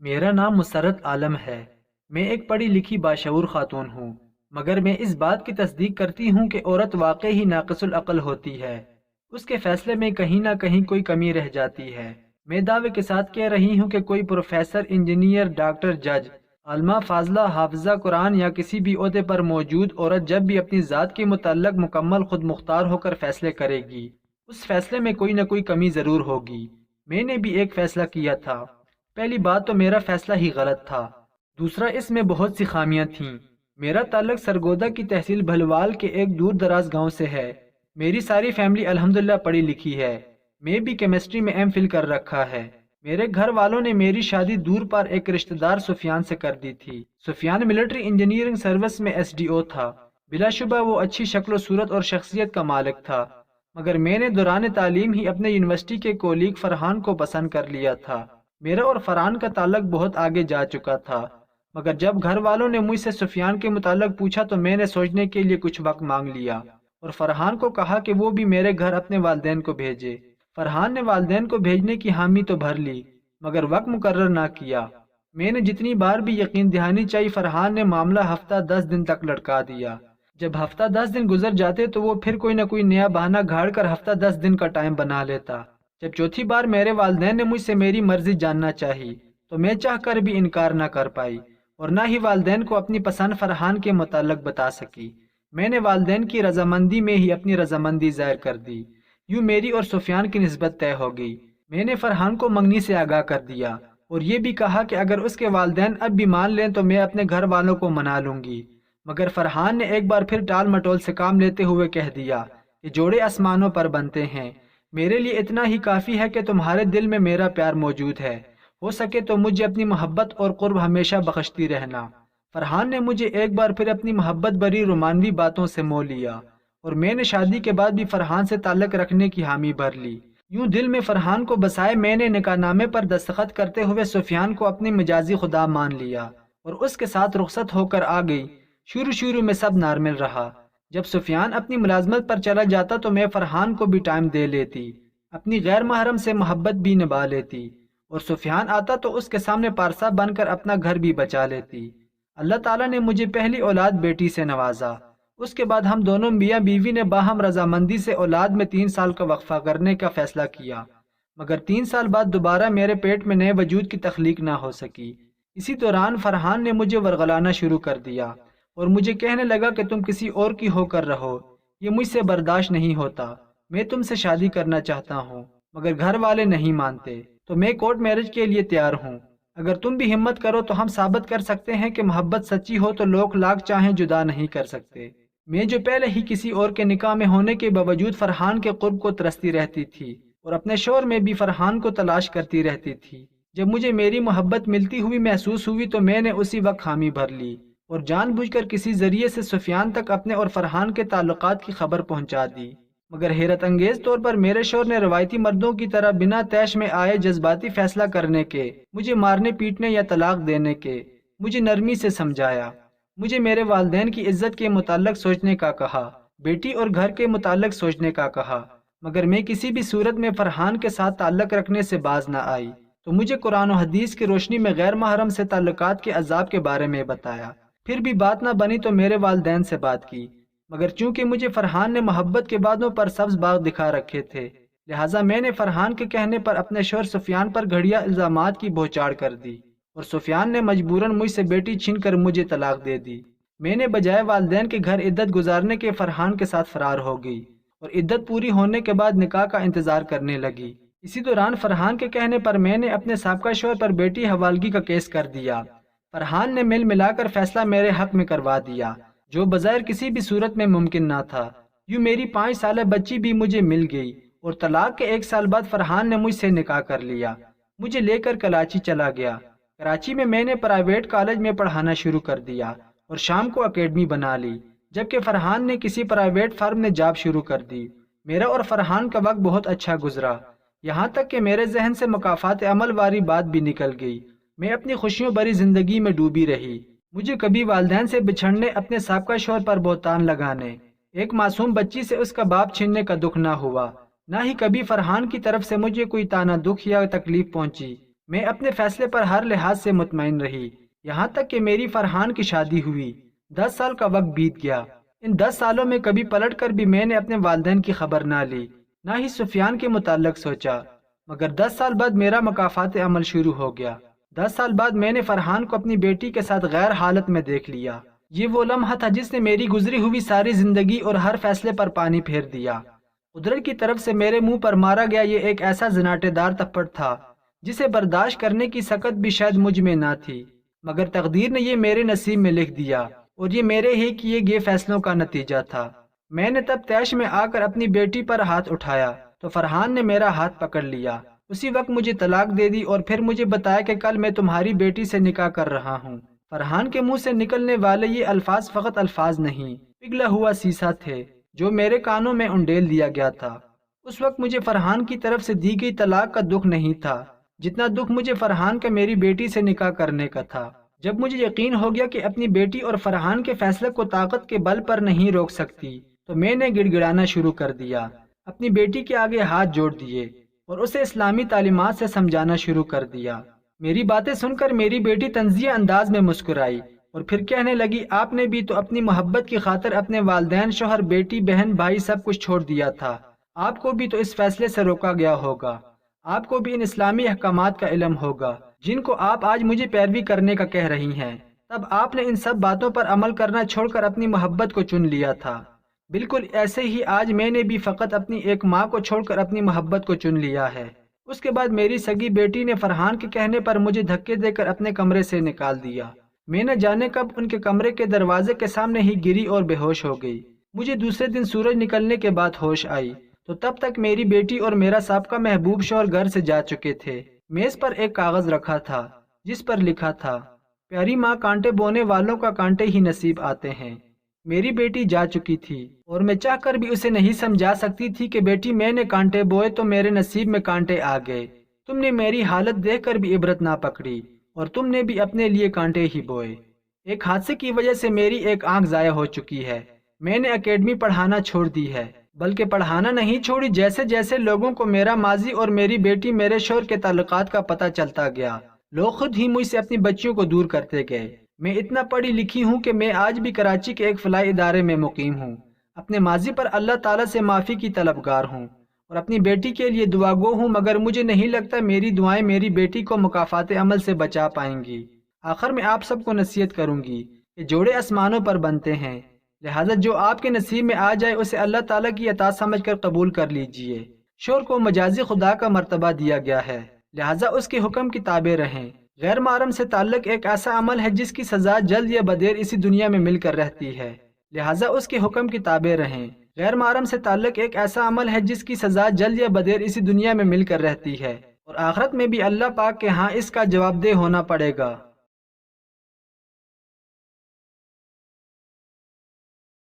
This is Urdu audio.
میرا نام مسرت عالم ہے۔ میں ایک پڑھی لکھی باشعور خاتون ہوں، مگر میں اس بات کی تصدیق کرتی ہوں کہ عورت واقعی ہی ناقص العقل ہوتی ہے۔ اس کے فیصلے میں کہیں نہ کہیں کوئی کمی رہ جاتی ہے۔ میں دعوے کے ساتھ کہہ رہی ہوں کہ کوئی پروفیسر، انجینئر، ڈاکٹر، جج، عالمہ، فاضلہ، حافظہ قرآن یا کسی بھی عہدے پر موجود عورت جب بھی اپنی ذات کے متعلق مکمل خود مختار ہو کر فیصلے کرے گی، اس فیصلے میں کوئی نہ کوئی کمی ضرور ہوگی۔ میں نے بھی ایک فیصلہ کیا تھا۔ پہلی بات تو میرا فیصلہ ہی غلط تھا۔ دوسرا، اس میں بہت سی خامیاں تھیں۔ میرا تعلق سرگودا کی تحصیل بھلوال کے ایک دور دراز گاؤں سے ہے۔ میری ساری فیملی الحمدللہ پڑھی لکھی ہے۔ میں بھی کیمسٹری میں ایم فل کر رکھا ہے۔ میرے گھر والوں نے میری شادی دور پر ایک رشتہ دار سفیان سے کر دی تھی۔ سفیان ملٹری انجینئرنگ سروس میں SDO تھا۔ بلا شبہ وہ اچھی شکل و صورت اور شخصیت کا مالک تھا، مگر میں نے دوران تعلیم ہی اپنے یونیورسٹی کے کولیگ فرحان کو پسند کر لیا تھا۔ میرا اور فرحان کا تعلق بہت آگے جا چکا تھا، مگر جب گھر والوں نے مجھ سے سفیان کے متعلق پوچھا تو میں نے سوچنے کے لیے کچھ وقت مانگ لیا اور فرحان کو کہا کہ وہ بھی میرے گھر اپنے والدین کو بھیجے۔ فرحان نے والدین کو بھیجنے کی حامی تو بھر لی، مگر وقت مقرر نہ کیا۔ میں نے جتنی بار بھی یقین دہانی چاہی، فرحان نے معاملہ ہفتہ 10 دن تک لٹکا دیا۔ جب ہفتہ 10 دن گزر جاتے تو وہ پھر کوئی نہ کوئی نیا بہانہ گھاڑ کر ہفتہ 10 دن کا ٹائم بنا لیتا۔ جب چوتھی بار میرے والدین نے مجھ سے میری مرضی جاننا چاہی تو میں چاہ کر بھی انکار نہ کر پائی اور نہ ہی والدین کو اپنی پسند فرحان کے متعلق بتا سکی۔ میں نے والدین کی رضامندی میں ہی اپنی رضامندی ظاہر کر دی۔ یوں میری اور سفیان کی نسبت طے ہو گئی۔ میں نے فرحان کو منگنی سے آگاہ کر دیا اور یہ بھی کہا کہ اگر اس کے والدین اب بھی مان لیں تو میں اپنے گھر والوں کو منا لوں گی، مگر فرحان نے ایک بار پھر ٹال مٹول سے کام لیتے ہوئے کہہ دیا کہ جوڑے آسمانوں پر بنتے ہیں، میرے لیے اتنا ہی کافی ہے کہ تمہارے دل میں میرا پیار موجود ہے، ہو سکے تو مجھے اپنی محبت اور قرب ہمیشہ بخشتی رہنا۔ فرحان نے مجھے ایک بار پھر اپنی محبت بری رومانوی باتوں سے مول لیا اور میں نے شادی کے بعد بھی فرحان سے تعلق رکھنے کی حامی بھر لی۔ یوں دل میں فرحان کو بسائے میں نے نکاح نامے پر دستخط کرتے ہوئے سفیان کو اپنی مجازی خدا مان لیا اور اس کے ساتھ رخصت ہو کر آ گئی۔ شروع میں سب نارمل رہا۔ جب سفیان اپنی ملازمت پر چلا جاتا تو میں فرحان کو بھی ٹائم دے لیتی، اپنی غیر محرم سے محبت بھی نبھا لیتی، اور سفیان آتا تو اس کے سامنے پارسا بن کر اپنا گھر بھی بچا لیتی۔ اللہ تعالیٰ نے مجھے پہلی اولاد بیٹی سے نوازا۔ اس کے بعد ہم دونوں میاں بیوی نے باہم رضامندی سے اولاد میں 3 سال کا وقفہ کرنے کا فیصلہ کیا، مگر 3 سال بعد دوبارہ میرے پیٹ میں نئے وجود کی تخلیق نہ ہو سکی۔ اسی دوران فرحان نے مجھے ورغلانا شروع کر دیا اور مجھے کہنے لگا کہ تم کسی اور کی ہو کر رہو، یہ مجھ سے برداشت نہیں ہوتا، میں تم سے شادی کرنا چاہتا ہوں، مگر گھر والے نہیں مانتے، تو میں کورٹ میرج کے لیے تیار ہوں۔ اگر تم بھی ہمت کرو تو ہم ثابت کر سکتے ہیں کہ محبت سچی ہو تو لوگ لاکھ چاہیں جدا نہیں کر سکتے۔ میں جو پہلے ہی کسی اور کے نکاح میں ہونے کے باوجود فرحان کے قرب کو ترستی رہتی تھی اور اپنے شوہر میں بھی فرحان کو تلاش کرتی رہتی تھی، جب مجھے میری محبت ملتی ہوئی محسوس ہوئی تو میں نے اسی وقت حامی بھر لی اور جان بوجھ کر کسی ذریعے سے سفیان تک اپنے اور فرحان کے تعلقات کی خبر پہنچا دی۔ مگر حیرت انگیز طور پر میرے شوہر نے روایتی مردوں کی طرح بنا طیش میں آئے جذباتی فیصلہ کرنے کے، مجھے مارنے پیٹنے یا طلاق دینے کے، مجھے نرمی سے سمجھایا۔ مجھے میرے والدین کی عزت کے متعلق سوچنے کا کہا، بیٹی اور گھر کے متعلق سوچنے کا کہا، مگر میں کسی بھی صورت میں فرحان کے ساتھ تعلق رکھنے سے باز نہ آئی۔ تو مجھے قرآن و حدیث کی روشنی میں غیر محرم سے تعلقات کے عذاب کے بارے میں بتایا۔ پھر بھی بات نہ بنی تو میرے والدین سے بات کی، مگر چونکہ مجھے فرحان نے محبت کے بادوں پر سبز باغ دکھا رکھے تھے، لہٰذا میں نے فرحان کے کہنے پر اپنے شوہر سفیان پر گھڑیا الزامات کی بوچھاڑ کر دی اور سفیان نے مجبوراً مجھ سے بیٹی چھین کر مجھے طلاق دے دی۔ میں نے بجائے والدین کے گھر عدت گزارنے کے فرحان کے ساتھ فرار ہو گئی اور عدت پوری ہونے کے بعد نکاح کا انتظار کرنے لگی۔ اسی دوران فرحان کے کہنے پر میں نے اپنے سابقہ شوہر پر بیٹی حوالگی کا کیس کر دیا۔ فرحان نے مل ملا کر فیصلہ میرے حق میں کروا دیا، جو بظاہر کسی بھی صورت میں ممکن نہ تھا۔ یوں میری 5 سالہ بچی بھی مجھے مل گئی اور طلاق کے 1 سال بعد فرحان نے مجھ سے نکاح کر لیا، مجھے لے کر کراچی چلا گیا۔ کراچی میں نے پرائیویٹ کالج میں پڑھانا شروع کر دیا اور شام کو اکیڈمی بنا لی، جبکہ فرحان نے کسی پرائیویٹ فرم میں جاب شروع کر دی۔ میرا اور فرحان کا وقت بہت اچھا گزرا، یہاں تک کہ میرے ذہن سے مکافات عمل واری بات بھی نکل گئی۔ میں اپنی خوشیوں بھری زندگی میں ڈوبی رہی۔ مجھے کبھی والدین سے بچھڑنے، اپنے سابقہ شوہر پر بہتان لگانے، ایک معصوم بچی سے اس کا باپ چھیننے کا دکھ نہ ہوا، نہ ہی کبھی فرحان کی طرف سے مجھے کوئی تانا دکھ یا تکلیف پہنچی۔ میں اپنے فیصلے پر ہر لحاظ سے مطمئن رہی، یہاں تک کہ میری فرحان کی شادی ہوئی۔ 10 سال کا وقت بیت گیا۔ ان 10 سالوں میں کبھی پلٹ کر بھی میں نے اپنے والدین کی خبر نہ لی، نہ ہی سفیان کے متعلق سوچا۔ مگر 10 سال بعد میرا مکافات عمل شروع ہو گیا۔ 10 سال بعد میں نے فرحان کو اپنی بیٹی کے ساتھ غیر حالت میں دیکھ لیا۔ یہ وہ لمحہ تھا جس نے میری گزری ہوئی ساری زندگی اور ہر فیصلے پر پانی پھیر دیا۔ قدرت کی طرف سے میرے منہ پر مارا گیا یہ ایک ایسا زناٹے دار تھپڑ تھا جسے برداشت کرنے کی سکت بھی شاید مجھ میں نہ تھی، مگر تقدیر نے یہ میرے نصیب میں لکھ دیا، اور یہ میرے ہی کیے گئے فیصلوں کا نتیجہ تھا۔ میں نے تب طیش میں آ کر اپنی بیٹی پر ہاتھ اٹھایا تو فرحان نے میرا ہاتھ پکڑ لیا۔ اسی وقت مجھے طلاق دے دی اور پھر مجھے بتایا کہ کل میں تمہاری بیٹی سے نکاح کر رہا ہوں۔ فرحان کے منہ سے نکلنے والے یہ الفاظ فقط الفاظ نہیں، پگھلا ہوا سیسا تھے جو میرے کانوں میں انڈیل دیا گیا تھا۔ اس وقت مجھے فرحان کی طرف سے دی گئی طلاق کا دکھ نہیں تھا جتنا دکھ مجھے فرحان کا میری بیٹی سے نکاح کرنے کا تھا۔ جب مجھے یقین ہو گیا کہ اپنی بیٹی اور فرحان کے فیصلے کو طاقت کے بل پر نہیں روک سکتی تو میں نے گڑ گڑانا شروع کر دیا، اپنی بیٹی کے آگے ہاتھ جوڑ دیے اور اسے اسلامی تعلیمات سے سمجھانا شروع کر دیا۔ میری باتیں سن کر میری بیٹی طنزیہ انداز میں مسکرائی اور پھر کہنے لگی، آپ نے بھی تو اپنی محبت کی خاطر اپنے والدین، شوہر، بیٹی، بہن، بھائی سب کچھ چھوڑ دیا تھا۔ آپ کو بھی تو اس فیصلے سے روکا گیا ہوگا، آپ کو بھی ان اسلامی احکامات کا علم ہوگا جن کو آپ آج مجھے پیروی کرنے کا کہہ رہی ہیں۔ تب آپ نے ان سب باتوں پر عمل کرنا چھوڑ کر اپنی محبت کو چن لیا تھا۔ بالکل ایسے ہی آج میں نے بھی فقط اپنی ایک ماں کو چھوڑ کر اپنی محبت کو چن لیا ہے۔ اس کے بعد میری سگی بیٹی نے فرحان کے کہنے پر مجھے دھکے دے کر اپنے کمرے سے نکال دیا۔ میں نہ جانے کب ان کے کمرے کے دروازے کے سامنے ہی گری اور بے ہوش ہو گئی۔ مجھے دوسرے دن سورج نکلنے کے بعد ہوش آئی تو تب تک میری بیٹی اور میرا سابقہ محبوب شوہر گھر سے جا چکے تھے۔ میز پر ایک کاغذ رکھا تھا جس پر لکھا تھا، پیاری ماں، کانٹے بونے والوں کا کانٹے ہی نصیب آتے ہیں۔ میری بیٹی جا چکی تھی اور میں چاہ کر بھی اسے نہیں سمجھا سکتی تھی کہ بیٹی، میں نے کانٹے بوئے تو میرے نصیب میں کانٹے آ گئے۔ تم نے میری حالت دیکھ کر بھی عبرت نہ پکڑی اور تم نے بھی اپنے لیے کانٹے ہی بوئے۔ ایک حادثے کی وجہ سے میری ایک آنکھ ضائع ہو چکی ہے۔ میں نے اکیڈمی پڑھانا چھوڑ دی ہے، بلکہ پڑھانا نہیں چھوڑی، جیسے جیسے لوگوں کو میرا ماضی اور میری بیٹی، میرے شوہر کے تعلقات کا پتہ چلتا گیا، لوگ خود ہی مجھ سے اپنی بچیوں کو دور کرتے گئے۔ میں اتنا پڑھی لکھی ہوں کہ میں آج بھی کراچی کے ایک فلاحی ادارے میں مقیم ہوں۔ اپنے ماضی پر اللہ تعالیٰ سے معافی کی طلبگار ہوں اور اپنی بیٹی کے لیے دعا گو ہوں، مگر مجھے نہیں لگتا میری دعائیں میری بیٹی کو مکافات عمل سے بچا پائیں گی۔ آخر میں آپ سب کو نصیحت کروں گی کہ جوڑے آسمانوں پر بنتے ہیں، لہٰذا جو آپ کے نصیب میں آ جائے اسے اللہ تعالیٰ کی عطا سمجھ کر قبول کر لیجئے۔ شوہر کو مجازی خدا کا مرتبہ دیا گیا ہے، لہٰذا اس کے حکم کی تابع رہیں۔ غیر محرم سے تعلق ایک ایسا عمل ہے جس کی سزا جلد یا بدیر اسی دنیا میں مل کر رہتی ہے، لہٰذا اس کے حکم کی تابع رہیں۔ غیر محرم سے تعلق ایک ایسا عمل ہے جس کی سزا جلد یا بدیر اسی دنیا میں مل کر رہتی ہے، اور آخرت میں بھی اللہ پاک کے ہاں اس کا جواب دہ ہونا پڑے گا۔